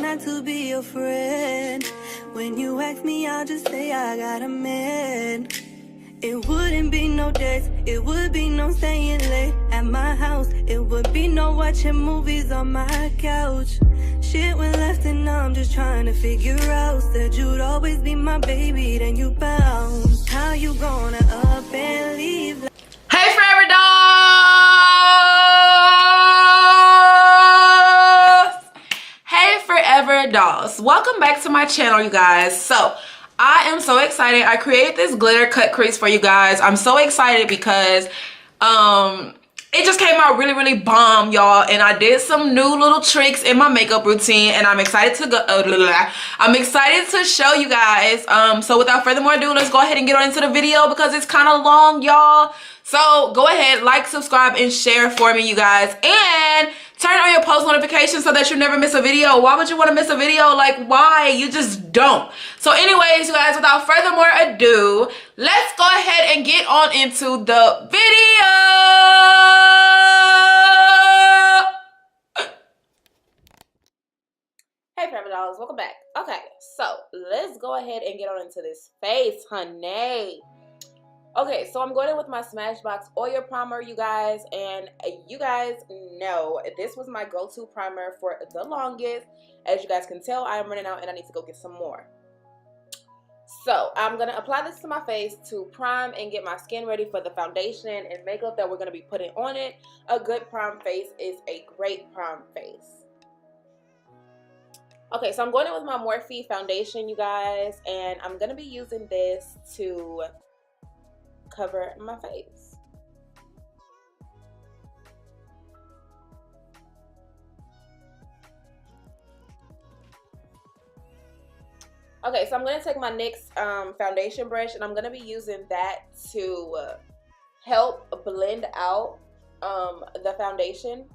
not to be your friend. When you ask me, I'll just say I got a man. It wouldn't be no dates, it would be no staying late at my house. It would be no watching movies on my couch. Shit went left and I'm just trying to figure out. Said you'd always be my baby, then you bounced. How you gonna up and leave? Hey Forever Dolls! Hey Forever Dolls! Welcome back to my channel, you guys. So I am so excited. I created this glitter cut crease for you guys. I'm so excited because it just came out really bomb, y'all, and I did some new little tricks in my makeup routine, and I'm excited to go I'm excited to show you guys. So without further more ado, let's go ahead and get on into the video because it's kind of long, y'all. So go ahead, like, subscribe, and share for me, you guys, and turn on your post notifications so that you never miss a video. Why would you want to miss a video? Like, why? You just don't. So anyways, you guys, without further more ado, let's go ahead and get on into the video. Hey Forever Dolls, welcome back. Okay, so let's go ahead and get on into this face, honey. Okay, so I'm going in with my Smashbox Oil Primer, you guys, and you guys know this was my go-to primer for the longest. As you guys can tell, I am running out and I need to go get some more. So I'm going to apply this to my face to prime and get my skin ready for the foundation and makeup that we're going to be putting on it. A good prime face is a great prime face. Okay, so I'm going in with my Morphe foundation, you guys, and I'm going to be using this to cover my face. Okay, so I'm going to take my NYX foundation brush, and I'm going to be using that to help blend out the foundation.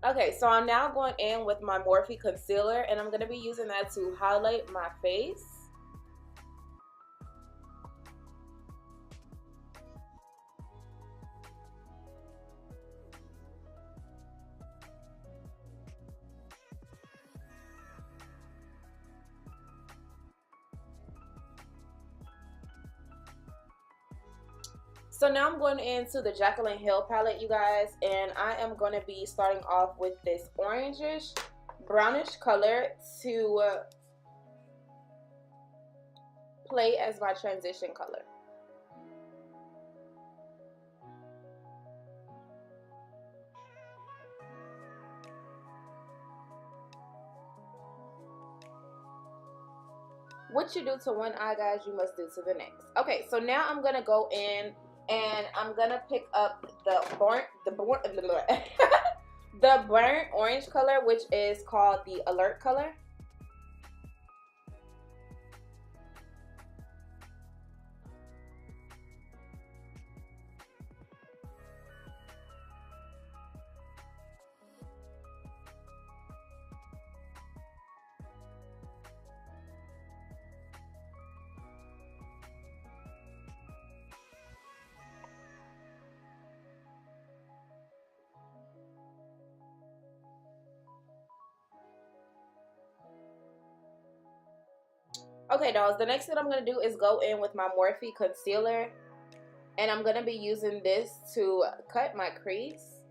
Okay, so I'm now going in with my Morphe concealer, and I'm going to be using that to highlight my face. So now I'm going into the Jaclyn Hill palette, you guys, and I am going to be starting off with this orangish, brownish color to play as my transition color. What you do to one eye, guys, you must do to the next. Okay, so now I'm going to go in and I'm gonna pick up the burnt orange color, which is called the Alert color. Okay, dolls, the next thing I'm going to do is go in with my Morphe concealer, and I'm going to be using this to cut my crease.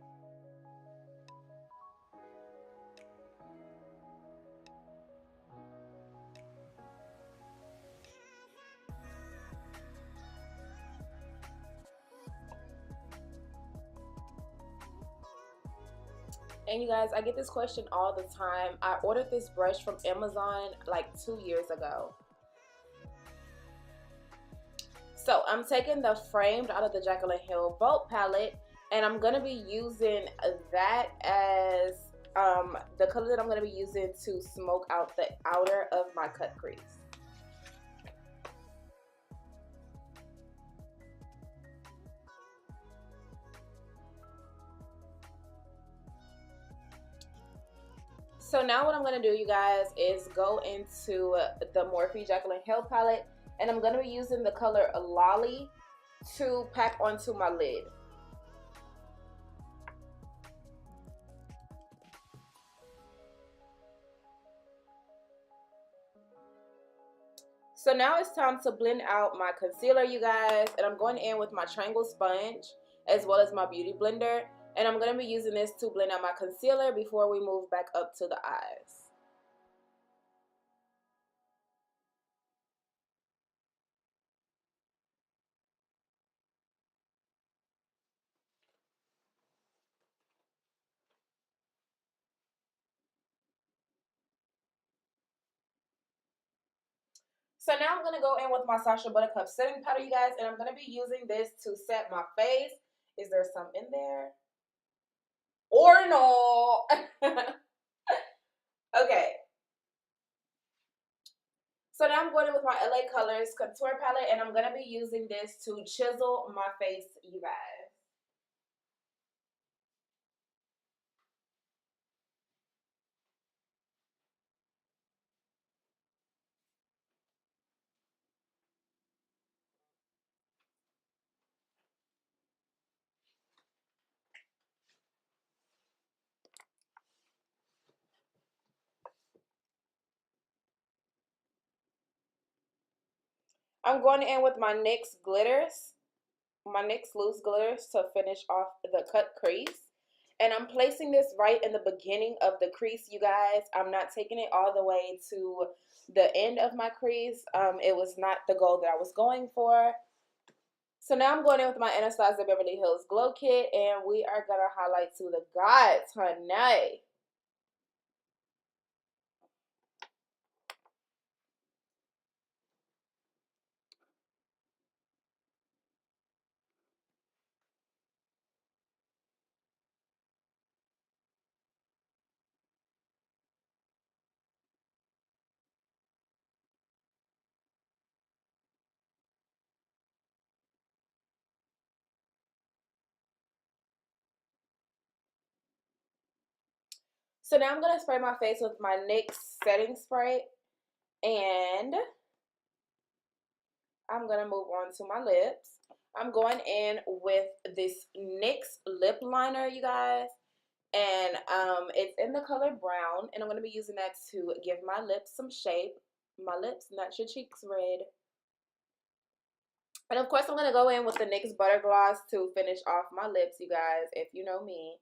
And you guys, I get this question all the time. I ordered this brush from Amazon like 2 years ago. So I'm taking the Framed out of the Jaclyn Hill Bold palette, and I'm going to be using that as the color that I'm going to be using to smoke out the outer of my cut crease. So now what I'm going to do, you guys, is go into the Morphe Jaclyn Hill palette, and I'm going to be using the color Lolly to pack onto my lid. So now it's time to blend out my concealer, you guys, and I'm going in with my triangle sponge as well as my beauty blender, and I'm going to be using this to blend out my concealer before we move back up to the eyes. So now I'm going to go in with my Sacha Buttercup setting powder, you guys, and I'm going to be using this to set my face. Is there some in there? Or no? Okay. So now I'm going in with my LA Colors contour palette, and I'm going to be using this to chisel my face, you guys. I'm going in with my NYX glitters, my NYX loose glitters, to finish off the cut crease. And I'm placing this right in the beginning of the crease, you guys. I'm not taking it all the way to the end of my crease. It was not the goal that I was going for. So now I'm going in with my Anastasia Beverly Hills Glow Kit, and we are going to highlight to the gods, honey. So now I'm going to spray my face with my NYX setting spray, and I'm going to move on to my lips. I'm going in with this NYX lip liner, you guys, and it's in the color brown, and I'm going to be using that to give my lips some shape. My lips, not your cheeks, red. And of course, I'm going to go in with the NYX Butter Gloss to finish off my lips, you guys, if you know me.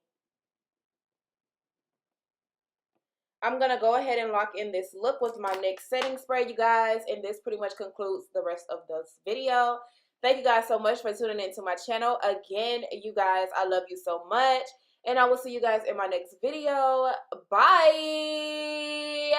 I'm going to go ahead and lock in this look with my NYX setting spray, you guys, and this pretty much concludes the rest of this video. Thank you guys so much for tuning into my channel. Again, you guys, I love you so much, and I will see you guys in my next video. Bye!